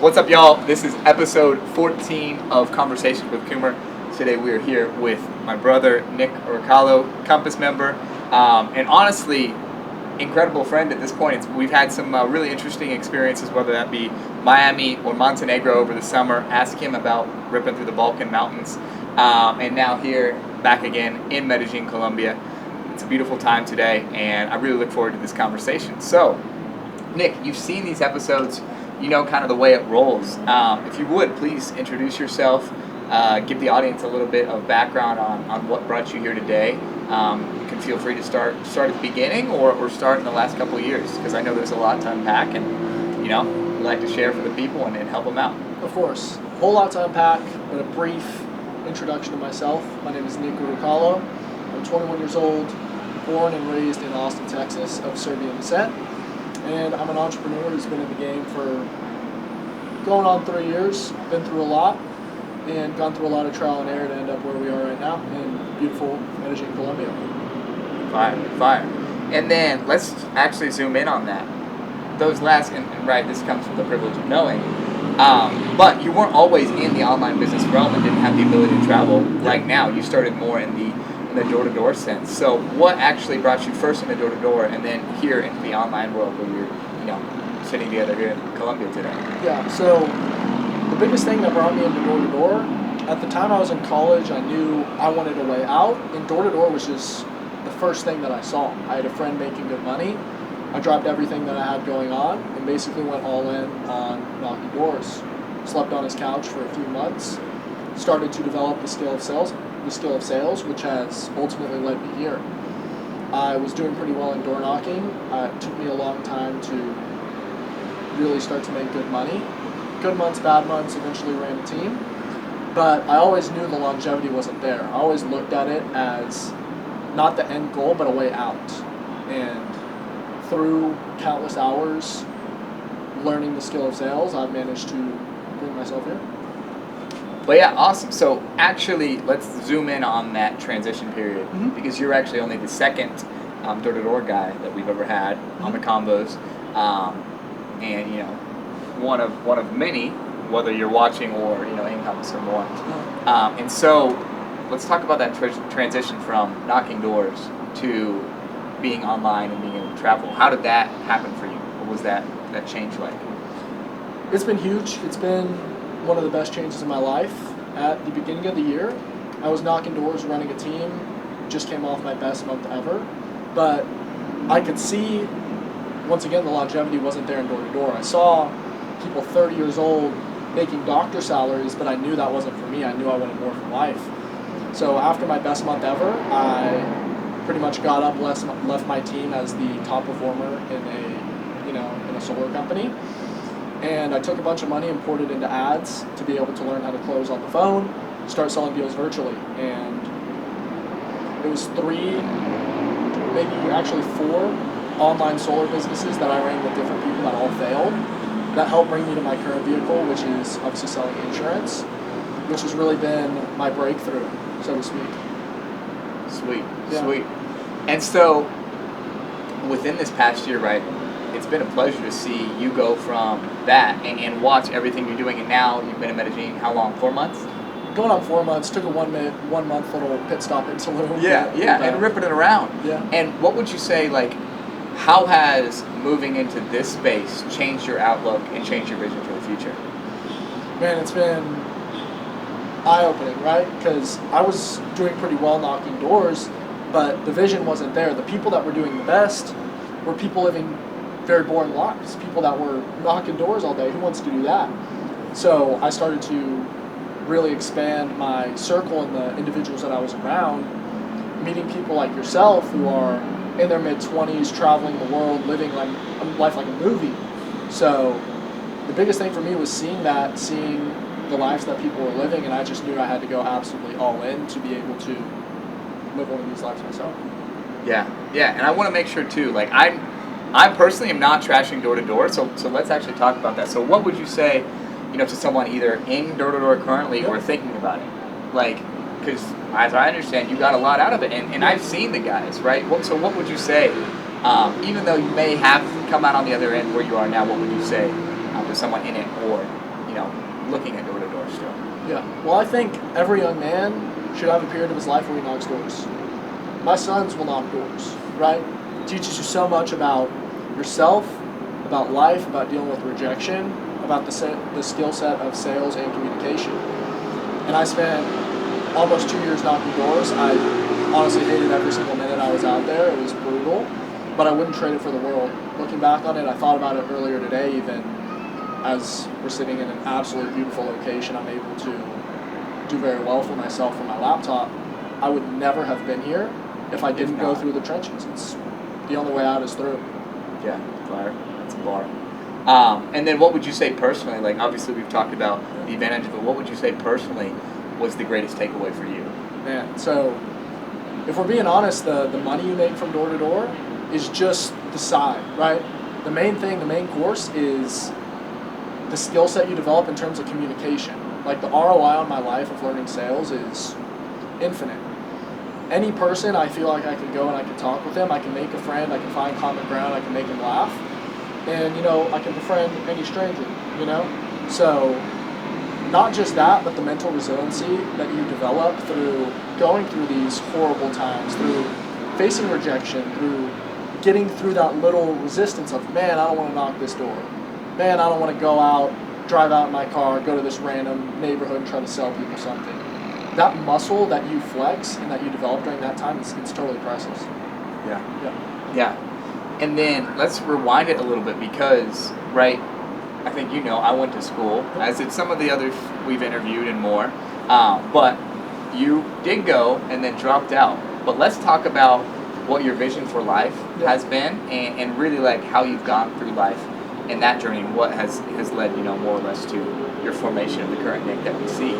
What's up, y'all? This is episode 14 of Conversations with Coomer. Today we are here with my brother, Nick Urukalo, Compass member, and honestly, incredible friend at this point. We've had some really interesting experiences, whether that be Miami or Montenegro over the summer. Ask him about ripping through the Balkan Mountains, and now here, back again in Medellín, Colombia. It's a beautiful time today, and I really look forward to this conversation. So, Nick, you've seen these episodes. You know kind of the way it rolls. If you would, please introduce yourself, give the audience a little bit of background on what brought you here today. You can feel free to start at the beginning or start in the last couple of years, because I know there's a lot to unpack, and we'd like to share for the people and help them out. Of course. A whole lot to unpack, but a brief introduction to myself. My name is Nick Urukalo. I'm 21 years old, born and raised in Austin, Texas, of Serbian descent. And I'm an entrepreneur who's been in the game for going on 3 years, been through a lot, and gone through a lot of trial and error to end up where we are right now in beautiful Medellín, Colombia. Fire. And then let's actually zoom in on that. Those last, and right, this comes from the privilege of knowing, but you weren't always in the online business realm and didn't have the ability to travel like now. You started more in the door-to-door sense. So what actually brought you first into door-to-door and then here into the online world where you're, sitting together here in Colombia today? Yeah, so the biggest thing that brought me into door-to-door, at the time I was in college, I knew I wanted a way out, and door-to-door was just the first thing that I saw. I had a friend making good money. I dropped everything that I had going on and basically went all in on knocking doors. Slept on his couch for a few months, started to develop the skill of sales, which has ultimately led me here. I was doing pretty well in door knocking. It took me a long time to really start to make good money. Good months, bad months, eventually ran a team. But I always knew the longevity wasn't there. I always looked at it as not the end goal, but a way out. And through countless hours learning the skill of sales, I've managed to bring myself here. But yeah, awesome. So actually, let's zoom in on that transition period, because you're actually only the second door-to-door guy that we've ever had on the combos, and one of many, whether you're watching or in Compass or more. And so let's talk about that transition from knocking doors to being online and being able to travel. How did that happen for you? What was that change like? It's been huge. It's been one of the best changes in my life. At the beginning of the year, I was knocking doors, running a team, just came off my best month ever, but I could see, once again, the longevity wasn't there in door-to-door. I saw people 30 years old making doctor salaries, but I knew that wasn't for me. I knew I wanted more from life. So after my best month ever, I pretty much got up, left my team as the top performer in a solar company. And I took a bunch of money and poured it into ads to be able to learn how to close on the phone, start selling deals virtually. And it was 3, maybe actually 4 online solar businesses that I ran with different people that all failed. That helped bring me to my current vehicle, which is obviously selling insurance, which has really been my breakthrough, so to speak. Sweet. And so within this past year, right, it's been a pleasure to see you go from that and watch everything you're doing. And now you've been in Medellín, how long, 4 months? Going on 4 months, took a 1 month little pit stop in Tulum. Yeah, and ripping it around. Yeah. And what would you say, how has moving into this space changed your outlook and changed your vision for the future? Man, it's been eye-opening, right? Because I was doing pretty well knocking doors, but the vision wasn't there. The people that were doing the best were people living very boring lives, people that were knocking doors all day. Who wants to do that? So I started to really expand my circle and the individuals that I was around, meeting people like yourself who are in their mid-20s, traveling the world, living life like a movie. So the biggest thing for me was seeing the lives that people were living, and I just knew I had to go absolutely all in to be able to live one of these lives myself. Yeah, and I want to make sure too, I personally am not trashing door-to-door, so let's actually talk about that. So what would you say, to someone either in door-to-door currently or thinking about it? Because as I understand, you got a lot out of it, and I've seen the guys, right? So what would you say, even though you may have come out on the other end where you are now, what would you say to someone in it or Yeah. Well, I think every young man should have a period of his life where he knocks doors. My sons will knock doors, right? It teaches you so much about yourself, about life, about dealing with rejection, about the skill set of sales and communication. And I spent almost 2 years knocking doors. I honestly hated every single minute I was out there. It was brutal, but I wouldn't trade it for the world. Looking back on it, I thought about it earlier today even, as we're sitting in an absolutely beautiful location. I'm able to do very well for myself from my laptop. I would never have been here if I didn't go through the trenches. It's the only way out is through. Yeah, fire. That's a bar. And then what would you say personally, like obviously we've talked about the advantage, but what would you say personally was the greatest takeaway for you? Man, so if we're being honest, the money you make from door to door is just the side, right? The main thing, the main course is the skill set you develop in terms of communication. Like the ROI on my life of learning sales is infinite. Any person, I feel like I can go and I can talk with them, I can make a friend, I can find common ground, I can make them laugh. And, I can befriend any stranger, So, not just that, but the mental resiliency that you develop through going through these horrible times, through facing rejection, through getting through that little resistance of, man, I don't want to knock this door. Man, I don't want to go out, drive out in my car, go to this random neighborhood and try to sell people something. That muscle that you flex and that you develop during that time, it's totally priceless. Yeah. And then let's rewind it a little bit because, right, I think I went to school, as did some of the others we've interviewed and more, but you did go and then dropped out. But let's talk about what your vision for life has been and really like how you've gone through life and that journey and what has led, more or less to your formation of the current Nick that we see.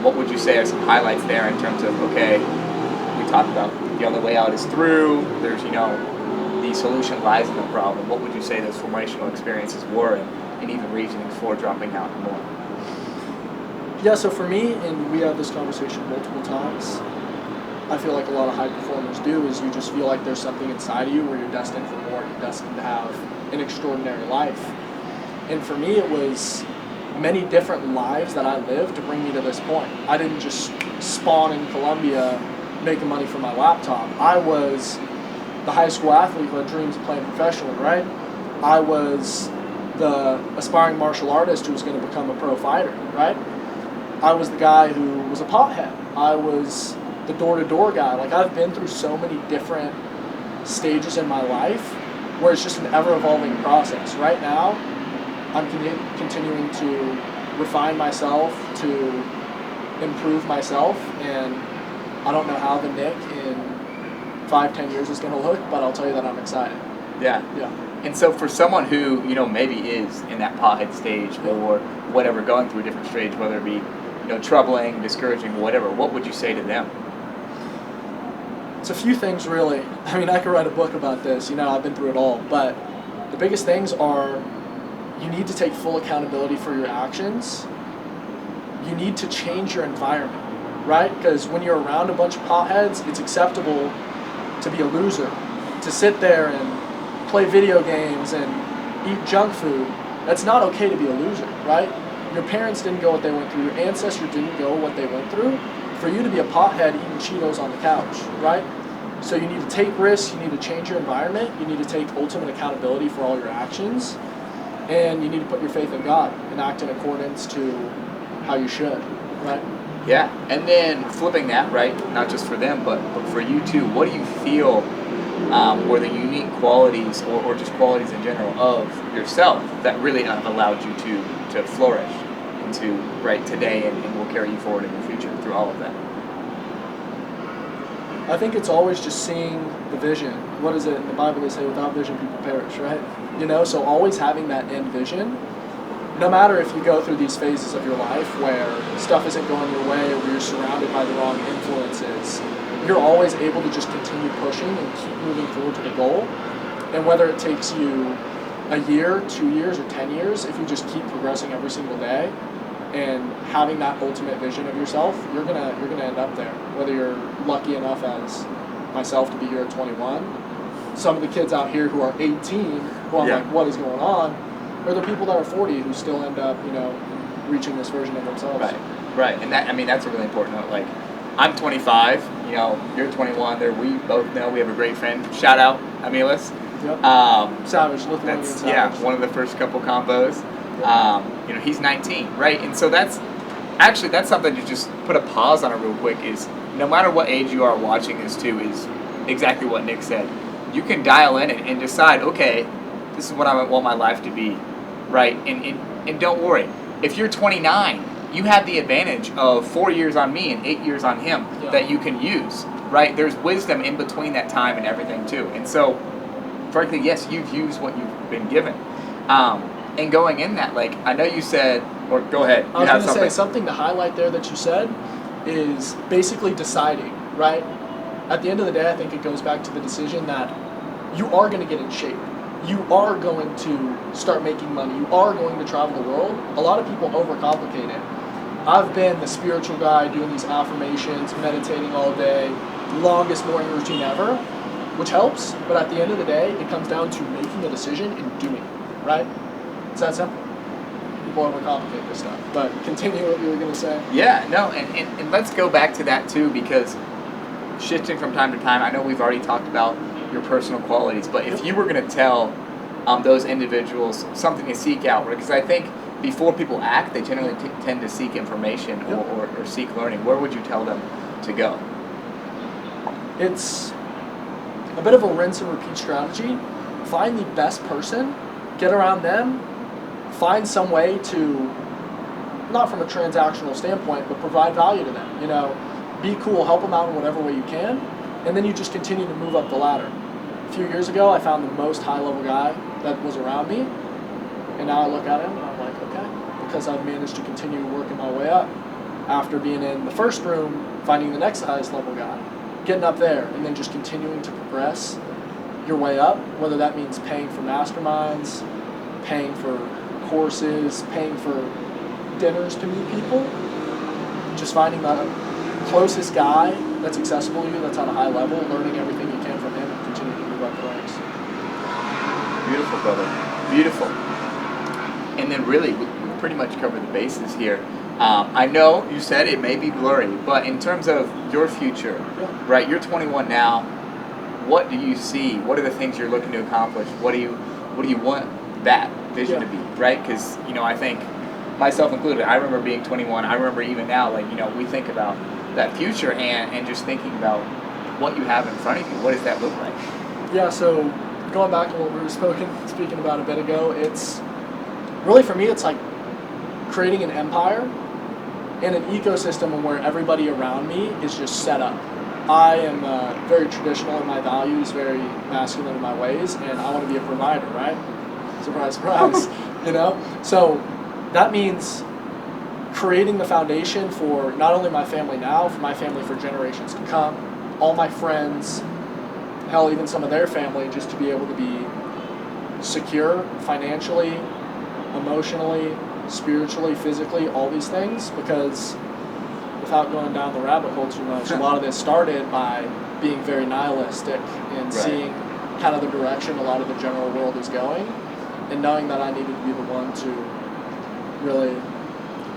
What would you say are some highlights there in terms of, okay, we talked about the only way out is through, there's, the solution lies in the problem. What would you say those formational experiences were and even reasoning for dropping out and more? Yeah, so for me, and we have this conversation multiple times, I feel like a lot of high performers do, is you just feel like there's something inside of you where you're destined for more, you're destined to have an extraordinary life. And for me, it was many different lives that I lived to bring me to this point. I didn't just spawn in Colombia making money from my laptop. I was the high school athlete who had dreams of playing professionally, right? I was the aspiring martial artist who was going to become a pro fighter, right? I was the guy who was a pothead. I was the door-to-door guy. Like, I've been through so many different stages in my life where it's just an ever-evolving process. Right now, I'm continuing to refine myself, to improve myself, and I don't know how the Nick in 5-10 years is going to look, but I'll tell you that I'm excited. Yeah. And so for someone who, maybe is in that pothead stage or whatever, going through a different stage, whether it be, troubling, discouraging, whatever, what would you say to them? It's a few things, really. I mean, I could write a book about this. I've been through it all. But the biggest things are you need to take full accountability for your actions. You need to change your environment, right? Because when you're around a bunch of potheads, it's acceptable to be a loser, to sit there and play video games and eat junk food. That's not okay to be a loser, right? Your parents didn't go what they went through. Your ancestors didn't go what they went through. For you to be a pothead eating Cheetos on the couch, right? So you need to take risks, you need to change your environment, you need to take ultimate accountability for all your actions, and you need to put your faith in God and act in accordance to how you should, right? Yeah, and then flipping that, right, not just for them, but for you too, what do you feel were the unique qualities or just qualities in general of yourself that really have allowed you to flourish into right today and will carry you forward in the future through all of that? I think it's always just seeing the vision. What is it in the Bible? They say without vision people perish, right? So always having that end vision. No matter if you go through these phases of your life where stuff isn't going your way, or you're surrounded by the wrong influences, you're always able to just continue pushing and keep moving forward to the goal. And whether it takes you a year, 2 years, or 10 years, if you just keep progressing every single day and having that ultimate vision of yourself, you're gonna end up there. Whether you're lucky enough as myself to be here at 21, some of the kids out here who are 18, who I'm like, what is going on? Or the people that are 40 who still end up, reaching this version of themselves. Right. And that's a really important note. Like, I'm 25, you're 21. We both know we have a great friend. Shout out, Amilis. Yep. Savage, Lithuanian Savage. Yeah, one of the first couple combos. Yep. He's 19, right? And so that's something to just put a pause on it real quick, is no matter what age you are watching this too, is exactly what Nick said. You can dial in and decide, okay, this is what I want my life to be, right? And don't worry. If you're 29, you have the advantage of 4 years on me and 8 years on him that you can use, right? There's wisdom in between that time and everything too. And so, frankly, yes, you've used what you've been given. And going in that, like, I know you said, or go ahead. I was going to say, something to highlight there that you said is basically deciding, right? At the end of the day, I think it goes back to the decision that you are going to get in shape. You are going to start making money. You are going to travel the world. A lot of people overcomplicate it. I've been the spiritual guy doing these affirmations, meditating all day, longest morning routine ever, which helps. But at the end of the day, it comes down to making a decision and doing it, right? It's that simple. People overcomplicate this stuff. But continue what you were going to say. Yeah, no, and let's go back to that too, because shifting from time to time, I know we've already talked about your personal qualities, but if you were going to tell those individuals something to seek out, because I think before people act, they generally tend to seek information or seek learning, where would you tell them to go? It's a bit of a rinse and repeat strategy. Find the best person, get around them, find some way to, not from a transactional standpoint, but provide value to them. Be cool, help them out in whatever way you can, and then you just continue to move up the ladder. A few years ago, I found the most high-level guy that was around me, and now I look at him and I'm like, okay, because I've managed to continue working my way up. After being in the first room, finding the next highest level guy, getting up there, and then just continuing to progress your way up, whether that means paying for masterminds, paying for courses, paying for dinners to meet people, just finding the closest guy that's accessible to you, that's on a high level, learning everything you can from him, and continuing to move up the ranks. Beautiful, brother. Beautiful. And then really, we pretty much covered the bases here. I know you said it may be blurry, but in terms of your future, right, you're 21 now, what do you see? What are the things you're looking to accomplish? What do you want that vision to be, right? Because, I think, myself included, I remember being 21, I remember even now, we think about that future and just thinking about what you have in front of you. What does that look like? Yeah, so going back to what we were speaking about a bit ago, it's really, for me, it's like creating an empire and an ecosystem where everybody around me is just set up. I am very traditional in my values, very masculine in my ways, and I want to be a provider, right? Surprise, surprise, So that means creating the foundation for not only my family now, for my family for generations to come, all my friends, hell, even some of their family, just to be able to be secure financially, emotionally, spiritually, physically, all these things, because without going down the rabbit hole too much, a lot of this started by being very nihilistic and seeing kind of the direction a lot of the general world is going, and knowing that I needed to be the one to really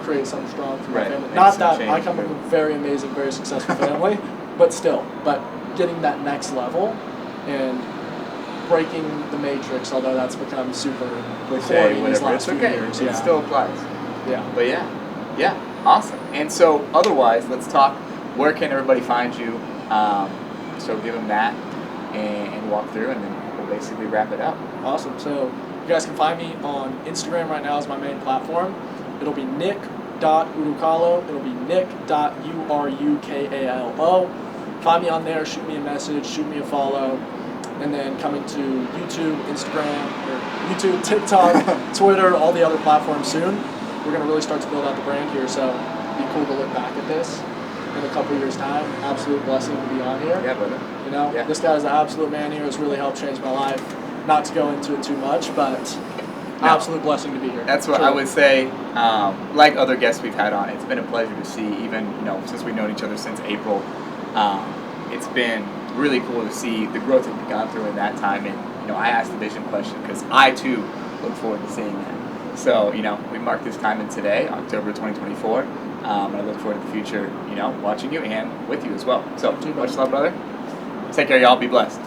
create something strong for my family. Not that I come from a very amazing, very successful family, but getting that next level and breaking the matrix, although that's become super cliche these last few years. It still applies. Yeah. But yeah, awesome. And so otherwise, let's talk, where can everybody find you? So give them that and walk through, and then we'll basically wrap it up. Awesome. So you guys can find me on Instagram right now as my main platform. It'll be nick.urukalo. It'll be nick.urukalo. Find me on there, shoot me a message, shoot me a follow. And then coming to YouTube, Instagram, or YouTube, TikTok, Twitter, all the other platforms soon. We're going to really start to build out the brand here, so it'd be cool to look back at this in a couple years' time. Absolute blessing to be on here. Yeah, brother. This guy's an absolute man here. It's really helped change my life. Not to go into it too much, but absolute blessing to be here. That's what I would say. Like other guests we've had on, it's been a pleasure to see, even since we've known each other since April. It's been really cool to see the growth that we've gone through in that time. And I asked the vision question because I too look forward to seeing that. So, we mark this time in today, October 2024. And I look forward to the future, watching you and with you as well. So, much love, brother. Take care, y'all. Be blessed.